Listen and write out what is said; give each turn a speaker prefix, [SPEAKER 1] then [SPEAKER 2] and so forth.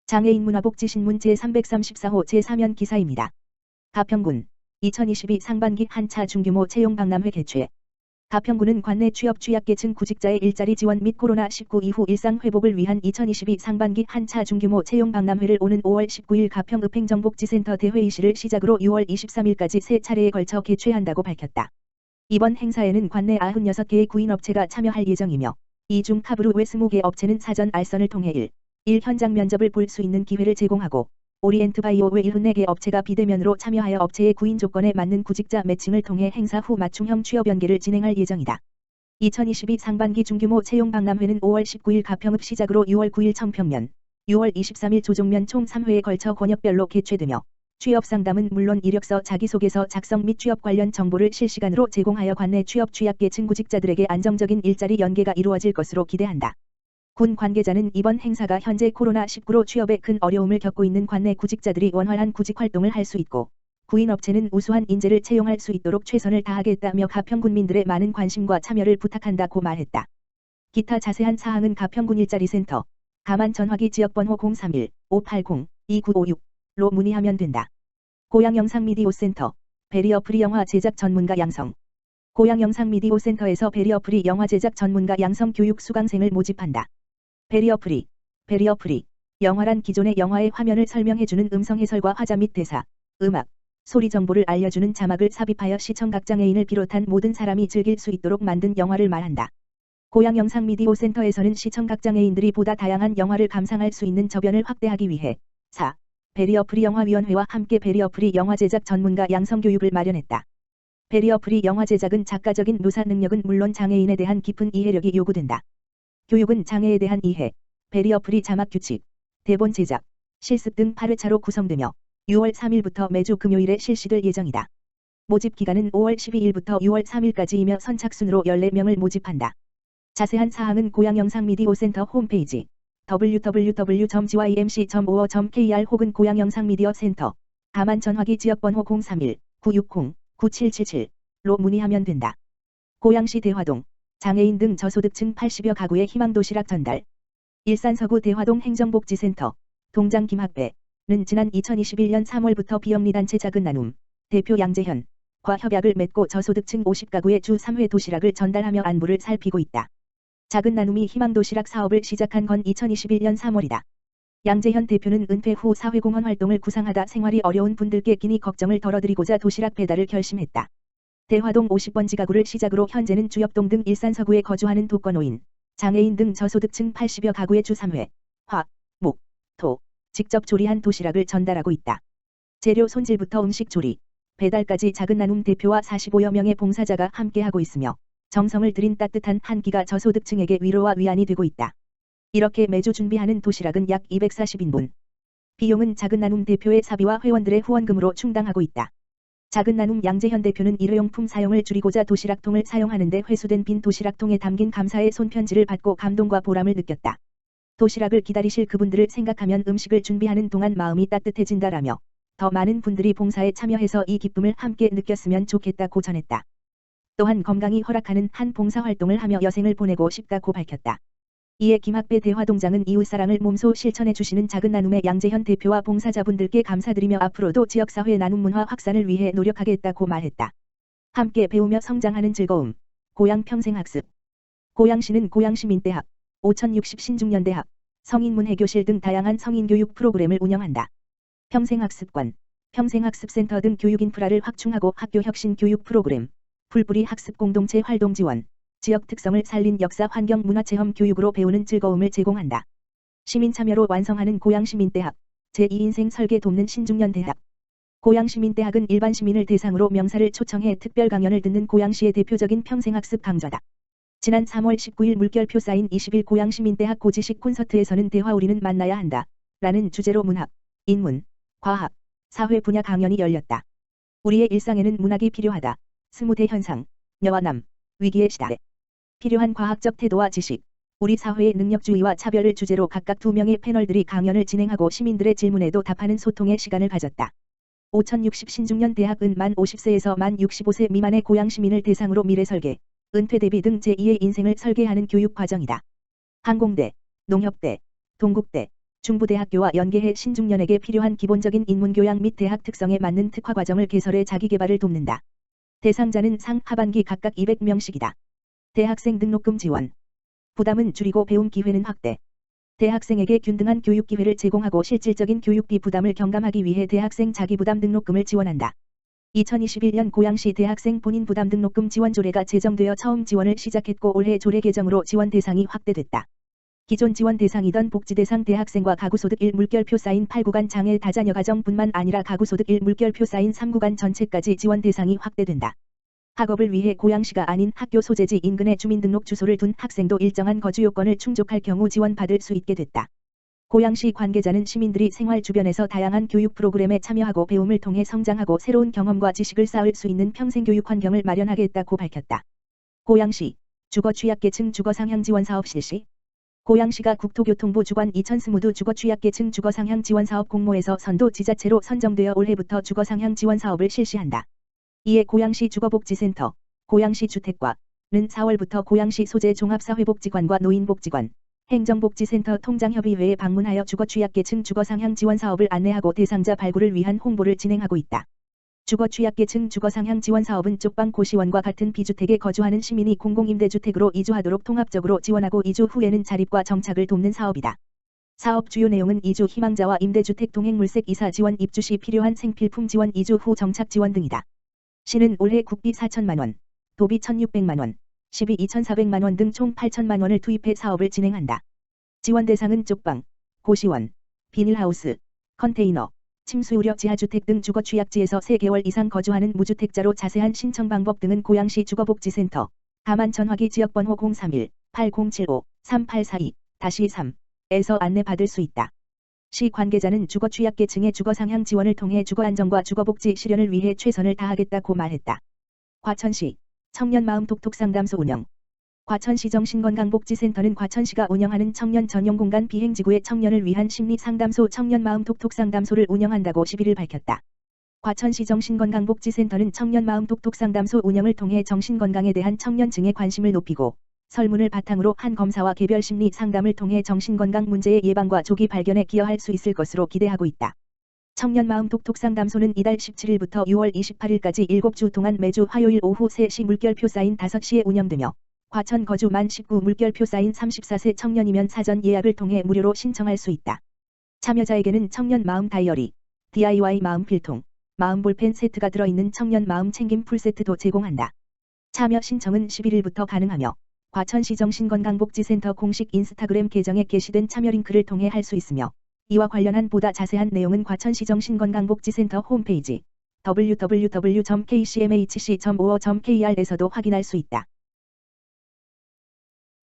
[SPEAKER 1] 장애인 문화복지신문 제334호 제3연 기사입니다. 가평군 2022 상반기 한차 중규모 채용 박람회 개최. 가평군은 관내 취업 취약계층 구직자의 일자리 지원 및 코로나19 이후 일상 회복을 위한 2022 상반기 한차 중규모 채용 박람회를 오는 5월 19일 가평 읍행정복지센터 대회의실을 시작으로 6월 23일까지 3차례에 걸쳐 개최한다고 밝혔다. 이번 행사에는 관내 96개의 구인업체가 참여할 예정이며 이 중 하브루 외 20개 업체는 사전 알선을 통해 1 현장 면접을 볼 수 있는 기회를 제공하고 오리엔트 바이오 외 74개 업체가 비대면으로 참여하여 업체의 구인 조건에 맞는 구직자 매칭을 통해 행사 후 맞춤형 취업 연계를 진행할 예정이다. 2022 상반기 중규모 채용 박람회는 5월 19일 가평읍 시작으로 6월 9일 청평면, 6월 23일 조종면 총 3회에 걸쳐 권역별로 개최되며 취업 상담은 물론 이력서 자기소개서 작성 및 취업 관련 정보를 실시간으로 제공하여 관내 취업 취약계층 구직자들에게 안정적인 일자리 연계가 이루어질 것으로 기대한다. 군 관계자는 이번 행사가 현재 코로나19로 취업에 큰 어려움을 겪고 있는 관내 구직자들이 원활한 구직 활동을 할 수 있고 구인업체는 우수한 인재를 채용할 수 있도록 최선을 다하겠다며 가평군민들의 많은 관심과 참여를 부탁한다고 말했다. 기타 자세한 사항은 가평군 일자리센터 가만 전화기 지역번호 031-580-2956로 문의하면 된다. 고양영상미디어센터 베리어프리 영화 제작 전문가 양성. 고양영상미디어센터에서 베리어프리 영화 제작 전문가 양성 교육 수강생을 모집한다. 베리어프리 영화란 기존의 영화의 화면을 설명해주는 음성 해설과 화자 및 대사, 음악, 소리 정보를 알려주는 자막을 삽입하여 시청각장애인을 비롯한 모든 사람이 즐길 수 있도록 만든 영화를 말한다. 고양영상미디어센터에서는 시청각장애인들이 보다 다양한 영화를 감상할 수 있는 저변을 확대하기 위해 베리어프리 영화위원회와 함께 베리어프리 영화 제작 전문가 양성 교육을 마련했다. 베리어프리 영화 제작은 작가적인 묘사 능력은 물론 장애인에 대한 깊은 이해력이 요구된다. 교육은 장애에 대한 이해, 베리어프리 자막 규칙, 대본 제작, 실습 등 8회차로 구성되며 6월 3일부터 매주 금요일에 실시될 예정이다. 모집 기간은 5월 12일부터 6월 3일까지이며 선착순으로 14명을 모집한다. 자세한 사항은 고양영상미디어센터 홈페이지 www.gymc.or.kr 혹은 고양영상미디어센터 가만 전화기 지역번호 031-960-9777로 문의하면 된다. 고양시 대화동 장애인 등 저소득층 80여 가구의 희망도시락 전달. 일산 서구 대화동 행정복지센터 동장 김학배는 지난 2021년 3월부터 비영리단체 작은나눔 대표 양재현과 협약을 맺고 저소득층 50가구에 주 3회 도시락을 전달하며 안부를 살피고 있다. 작은나눔이 희망도시락 사업을 시작한 건 2021년 3월이다. 양재현 대표는 은퇴 후 사회공헌 활동을 구상하다 생활이 어려운 분들께 끼니 걱정을 덜어드리고자 도시락 배달을 결심했다. 대화동 50번지 가구를 시작으로 현재는 주엽동 등 일산 서구에 거주하는 독거노인, 장애인 등 저소득층 80여 가구에 주 3회, 화, 목, 토, 직접 조리한 도시락을 전달하고 있다. 재료 손질부터 음식 조리, 배달까지 작은나눔 대표와 45여 명의 봉사자가 함께하고 있으며 정성을 들인 따뜻한 한 끼가 저소득층에게 위로와 위안이 되고 있다. 이렇게 매주 준비하는 도시락은 약 240인분. 비용은 작은나눔 대표의 사비와 회원들의 후원금으로 충당하고 있다. 작은나눔 양재현 대표는 일회용품 사용을 줄이고자 도시락통을 사용하는데 회수된 빈 도시락통에 담긴 감사의 손편지를 받고 감동과 보람을 느꼈다. 도시락을 기다리실 그분들을 생각하면 음식을 준비하는 동안 마음이 따뜻해진다라며 더 많은 분들이 봉사에 참여해서 이 기쁨을 함께 느꼈으면 좋겠다고 전했다. 또한 건강이 허락하는 한 봉사활동을 하며 여생을 보내고 싶다고 밝혔다. 이에 김학배 대화동장은 이웃사랑을 몸소 실천해 주시는 작은나눔의 양재현 대표와 봉사자분들께 감사드리며 앞으로도 지역사회 나눔 문화 확산을 위해 노력하겠다고 말했다. 함께 배우며 성장하는 즐거움. 고양 평생학습. 고양시는 고양시민대학, 5060 신중년대학, 성인문해교실 등 다양한 성인교육 프로그램을 운영한다. 평생학습관, 평생학습센터 등 교육 인프라를 확충하고 학교 혁신 교육 프로그램, 풀뿌리 학습 공동체 활동 지원, 지역 특성을 살린 역사 환경 문화체험 교육으로 배우는 즐거움을 제공한다. 시민 참여로 완성하는 고양시민대학, 제2인생 설계 돕는 신중년대학. 고양시민대학은 일반 시민을 대상으로 명사를 초청해 특별 강연을 듣는 고양시의 대표적인 평생학습 강좌다. 지난 3월 19일 물결표 쌓인 20일 고양시민대학 고지식 콘서트에서는 대화 우리는 만나야 한다 라는 주제로 문학, 인문, 과학, 사회 분야 강연이 열렸다. 우리의 일상에는 문학이 필요하다. 20대 현상, 여와 남, 위기의 시대. 필요한 과학적 태도와 지식, 우리 사회의 능력주의와 차별을 주제로 각각 2명의 패널들이 강연을 진행하고 시민들의 질문에도 답하는 소통의 시간을 가졌다. 5060 신중년 대학은 만 50세에서 만 65세 미만의 고양 시민을 대상으로 미래 설계, 은퇴 대비 등 제2의 인생을 설계하는 교육 과정이다. 항공대, 농협대, 동국대, 중부대학교와 연계해 신중년에게 필요한 기본적인 인문교양 및 대학 특성에 맞는 특화과정을 개설해 자기개발을 돕는다. 대상자는 상 하반기 각각 200명씩이다. 대학생 등록금 지원. 부담은 줄이고 배움 기회는 확대. 대학생에게 균등한 교육 기회를 제공하고 실질적인 교육비 부담을 경감하기 위해 대학생 자기부담 등록금을 지원한다. 2021년 고양시 대학생 본인 부담 등록금 지원 조례가 제정되어 처음 지원을 시작했고 올해 조례 개정으로 지원 대상이 확대됐다. 기존 지원 대상이던 복지대상 대학생과 가구소득 1 물결표 쌓인 8구간 장애 다자녀 가정뿐만 아니라 가구소득 1 물결표 쌓인 3구간 전체까지 지원 대상이 확대된다. 학업을 위해 고양시가 아닌 학교 소재지 인근에 주민등록 주소를 둔 학생도 일정한 거주 요건을 충족할 경우 지원받을 수 있게 됐다. 고양시 관계자는 시민들이 생활 주변에서 다양한 교육 프로그램에 참여하고 배움을 통해 성장하고 새로운 경험과 지식을 쌓을 수 있는 평생교육 환경을 마련하겠다고 밝혔다. 고양시 주거 취약계층 주거 상향 지원 사업 실시. 고양시가 국토교통부 주관 2000 스무드 주거 취약계층 주거 상향 지원 사업 공모에서 선도 지자체로 선정되어 올해부터 주거 상향 지원 사업을 실시한다. 이에 고양시 주거복지센터, 고양시 주택과는 4월부터 고양시 소재 종합사회복지관과 노인복지관, 행정복지센터 통장협의회에 방문하여 주거취약계층 주거상향 지원 사업을 안내하고 대상자 발굴을 위한 홍보를 진행하고 있다. 주거취약계층 주거상향 지원 사업은 쪽방 고시원과 같은 비주택에 거주하는 시민이 공공임대주택으로 이주하도록 통합적으로 지원하고 이주 후에는 자립과 정착을 돕는 사업이다. 사업 주요 내용은 이주 희망자와 임대주택 동행물색 이사 지원, 입주 시 필요한 생필품 지원, 이주 후 정착 지원 등이다. 시는 올해 국비 4천만원, 도비 1,600만원, 시비 2,400만원 등 총 8천만원을 투입해 사업을 진행한다. 지원 대상은 쪽방, 고시원, 비닐하우스, 컨테이너, 침수우려 지하주택 등 주거취약지에서 3개월 이상 거주하는 무주택자로 자세한 신청 방법 등은 고양시 주거복지센터, 가만 전화기 지역번호 031-8075-3842-3에서 안내받을 수 있다. 시 관계자는 주거 취약계층의 주거 상향 지원을 통해 주거 안정과 주거복지 실현을 위해 최선을 다하겠다고 말했다. 과천시 청년 마음 톡톡 상담소 운영. 과천시 정신건강복지센터는 과천시가 운영하는 청년 전용 공간 비행지구의 청년을 위한 심리 상담소 청년 마음 톡톡 상담소를 운영한다고 11일 밝혔다. 과천시 정신건강복지센터는 청년 마음 톡톡 상담소 운영을 통해 정신건강에 대한 청년층의 관심을 높이고 설문을 바탕으로 한 검사와 개별 심리 상담을 통해 정신건강 문제의 예방과 조기 발견에 기여할 수 있을 것으로 기대하고 있다. 청년 마음 톡톡 상담소는 이달 17일부터 6월 28일까지 7주 동안 매주 화요일 오후 3시 물결표 사인 5시에 운영되며 과천 거주 만 19 물결표 사인 34세 청년이면 사전 예약을 통해 무료로 신청할 수 있다. 참여자에게는 청년 마음 다이어리, DIY 마음 필통, 마음 볼펜 세트가 들어있는 청년 마음 챙김 풀세트도 제공한다. 참여 신청은 11일부터 가능하며 과천시 정신건강복지센터 공식 인스타그램 계정에 게시된 참여 링크를 통해 할 수 있으며 이와 관련한 보다 자세한 내용은 과천시 정신건강복지센터 홈페이지 www.kcmhc.or.kr에서도 확인할 수 있다.